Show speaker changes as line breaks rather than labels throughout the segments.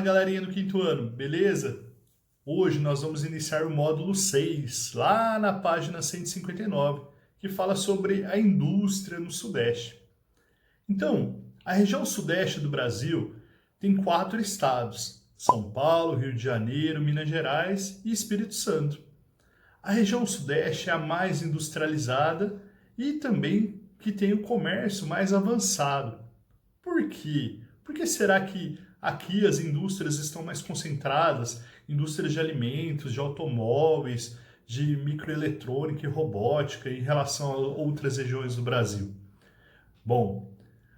Fala galerinha do quinto ano, beleza? Hoje nós vamos iniciar o módulo 6, lá na página 159, que fala sobre a indústria no Sudeste. Então, a região Sudeste do Brasil tem 4 estados: São Paulo, Rio de Janeiro, Minas Gerais e Espírito Santo. A região Sudeste é a mais industrializada e também que tem o comércio mais avançado. Por quê? Por que será que aqui as indústrias estão mais concentradas? Indústrias de alimentos, de automóveis, de microeletrônica e robótica em relação a outras regiões do Brasil? Bom,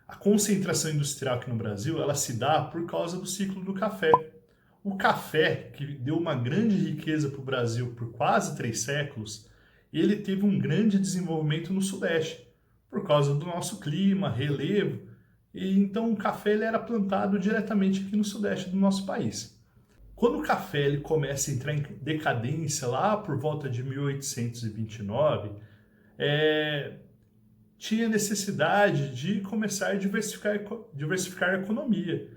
a concentração industrial aqui no Brasil, ela se dá por causa do ciclo do café. O café, que deu uma grande riqueza para o Brasil por quase 3 séculos, ele teve um grande desenvolvimento no Sudeste, por causa do nosso clima, relevo. E então o café ele era plantado diretamente aqui no Sudeste do nosso país. Quando o café ele começa a entrar em decadência lá por volta de 1829, tinha necessidade de começar a diversificar a economia.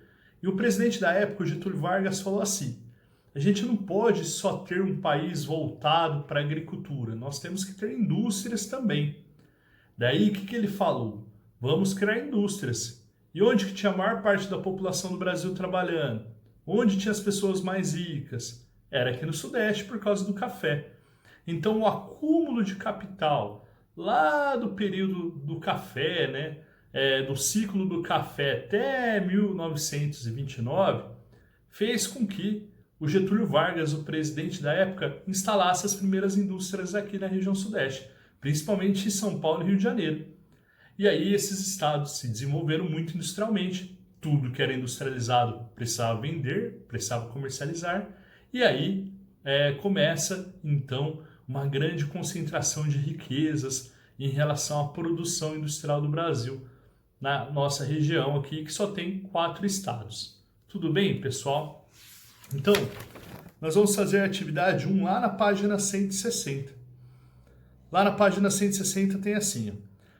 E o presidente da época, o Getúlio Vargas, falou assim: a gente não pode só ter um país voltado para a agricultura, nós temos que ter indústrias também. Daí, o que ele falou? Vamos criar indústrias. E onde que tinha a maior parte da população do Brasil trabalhando? Onde tinha as pessoas mais ricas? Era aqui no Sudeste, por causa do café. Então, o acúmulo de capital, lá do período do café, do ciclo do café até 1929, fez com que o Getúlio Vargas, o presidente da época, instalasse as primeiras indústrias aqui na região Sudeste, principalmente em São Paulo e Rio de Janeiro. E aí esses estados se desenvolveram muito industrialmente. Tudo que era industrializado precisava vender, precisava comercializar. E aí começa, então, uma grande concentração de riquezas em relação à produção industrial do Brasil, na nossa região aqui, que só tem 4 estados. Tudo bem, pessoal? Então, nós vamos fazer a atividade 1 lá na página 160. Lá na página 160 tem assim: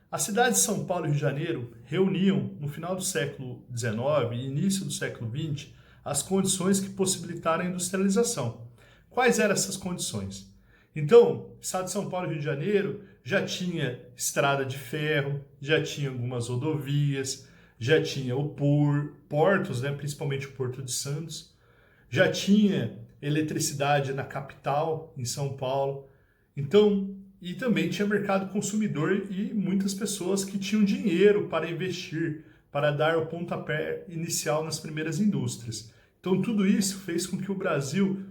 as cidades de São Paulo e Rio de Janeiro reuniam, no final do século XIX e início do século XX, as condições que possibilitaram a industrialização. Quais eram essas condições? Então, o estado de São Paulo e Rio de Janeiro já tinha estrada de ferro, já tinha algumas rodovias, já tinha portos, principalmente o Porto de Santos, já tinha eletricidade na capital, em São Paulo. Então, e também tinha mercado consumidor e muitas pessoas que tinham dinheiro para investir, para dar o pontapé inicial nas primeiras indústrias. Então tudo isso fez com que o Brasil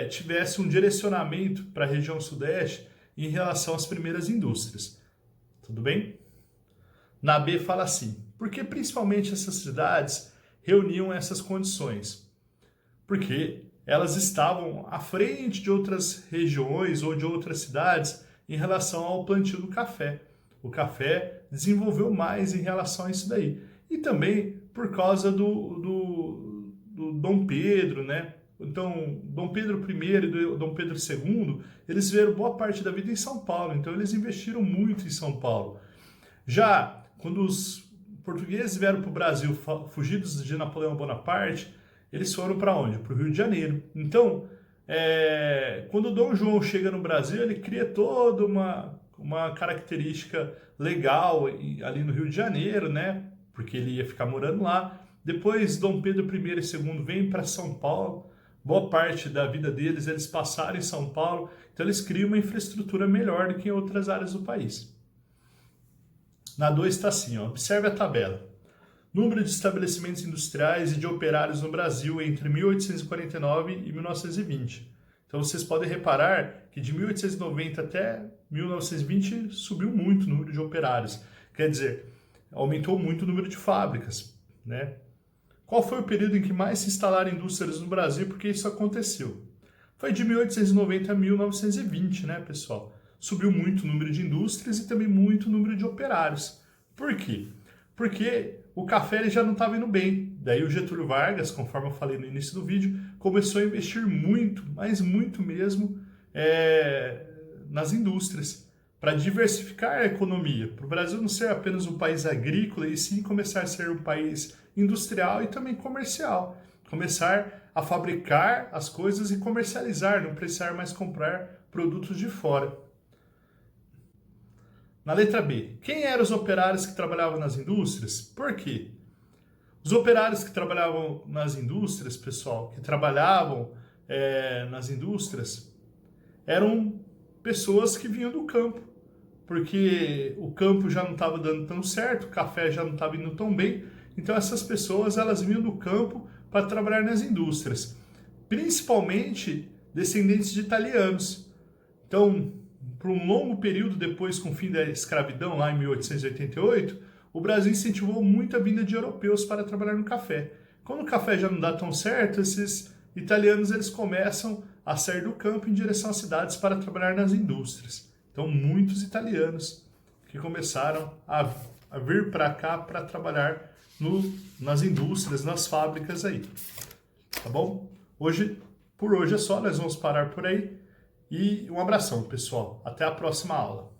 tivesse um direcionamento para a região Sudeste em relação às primeiras indústrias. Tudo bem? Na B fala assim: por que principalmente essas cidades reuniam essas condições? Porque elas estavam à frente de outras regiões ou de outras cidades em relação ao plantio do café. O café desenvolveu mais em relação a isso daí. E também por causa do Dom Pedro, Então, Dom Pedro I e Dom Pedro II, eles viveram boa parte da vida em São Paulo, então eles investiram muito em São Paulo. Já quando os portugueses vieram para o Brasil fugidos de Napoleão Bonaparte, eles foram para onde? Para o Rio de Janeiro. Então, quando o Dom João chega no Brasil, ele cria toda uma característica legal ali no Rio de Janeiro, porque ele ia ficar morando lá. Depois, Dom Pedro I e II vêm para São Paulo. Boa parte da vida deles, eles passaram em São Paulo. Então, eles criam uma infraestrutura melhor do que em outras áreas do país. Na 2 está assim, observe a tabela. Número de estabelecimentos industriais e de operários no Brasil entre 1849 e 1920. Então vocês podem reparar que de 1890 até 1920 subiu muito o número de operários. Quer dizer, aumentou muito o número de fábricas. Qual foi o período em que mais se instalaram indústrias no Brasil? Porque isso aconteceu. Foi de 1890 a 1920, pessoal? Subiu muito o número de indústrias e também muito o número de operários. Por quê? Porque o café ele já não estava indo bem. Daí o Getúlio Vargas, conforme eu falei no início do vídeo, começou a investir muito, mas muito mesmo, nas indústrias, para diversificar a economia, para o Brasil não ser apenas um país agrícola e sim começar a ser um país industrial e também comercial. começar a fabricar as coisas e comercializar, não precisar mais comprar produtos de fora. Na letra B, quem eram os operários que trabalhavam nas indústrias? Por quê? Os operários que trabalhavam nas indústrias, pessoal, que trabalhavam nas indústrias, eram pessoas que vinham do campo, porque o campo já não estava dando tão certo, o café já não estava indo tão bem, então essas pessoas elas vinham do campo para trabalhar nas indústrias, principalmente descendentes de italianos. Então, por um longo período depois, com o fim da escravidão, lá em 1888, o Brasil incentivou muito a vinda de europeus para trabalhar no café. Quando o café já não dá tão certo, esses italianos eles começam a sair do campo em direção às cidades para trabalhar nas indústrias. Então, muitos italianos que começaram a vir para cá para trabalhar nas indústrias, nas fábricas aí. Tá bom? Por hoje é só, nós vamos parar por aí. E um abração, pessoal. Até a próxima aula.